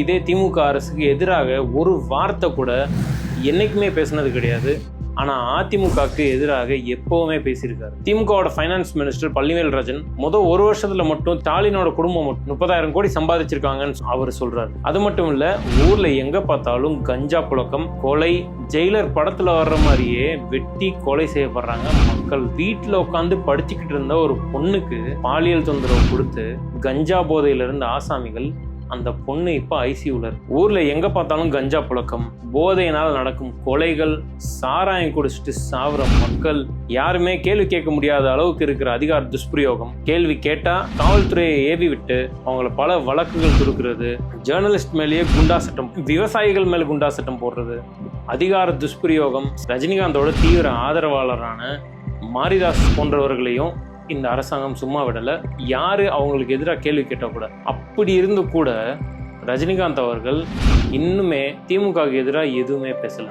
இதே திமுக அரசுக்கு எதிராக ஒரு வார்த்தை கூட என்னைக்குமே பேசினது கிடையாது. ஆனால் அதிமுகவுக்கு எதிராக எப்பவுமே பேசியிருக்காரு. திமுகவோட ஃபைனான்ஸ் மினிஸ்டர் பழனிவேல்ராஜன் ஒரு வருஷத்துல மட்டும் ஸ்டாலினோட குடும்பம் மட்டும் 30,000 கோடி சம்பாதிச்சிருக்காங்கன்னு அவர் சொல்றாரு. அது மட்டும் இல்ல, ஊர்ல எங்க பார்த்தாலும் கஞ்சா புழக்கம், கொலை, ஜெயிலர் படத்துல வர்ற மாதிரியே வெட்டி கொலை செய்யப்படுறாங்க மக்கள். வீட்டுல உட்காந்து படிச்சுக்கிட்டு இருந்த ஒரு பொண்ணுக்கு பாலியல் தொந்தரவு கொடுத்து கஞ்சா போதையில இருந்த ஆசாமிகள் அந்த பொண்ணு இப்ப ஐசியூல இருக்கு. ஊர்ல எங்க பார்த்தாலும் கஞ்சா புழக்கம், போதையினால் நடக்கும் கொலைகள், சாராயம் குடிச்சிட்டு சாவுற மக்கள், யாருமே கேள்வி கேட்க முடியாத அளவுக்கு இருக்கிற அதிகார துஷ்பிரயோகம், கேள்வி கேட்டா காவல்துறையை ஏவி விட்டு அவங்கள பல வழக்குகள் கொடுக்கிறது, ஜேர்னலிஸ்ட் மேலேயே குண்டா சட்டம், விவசாயிகள் மேல குண்டா சட்டம் போடுறது, அதிகார துஷ்பிரயோகம், ரஜினிகாந்தோட தீவிர ஆதரவாளரான மாரிதாஸ் போன்றவர்களையும் இந்த அரசாங்கம் சும்மா விடலை. யாரு அவங்களுக்கு எதிராக கேள்வி கேட்டால் கூட, அப்படி இருந்து கூட ரஜினிகாந்த் அவர்கள் இன்னுமே திமுகவுக்கு எதிராக எதுவுமே பேசலை.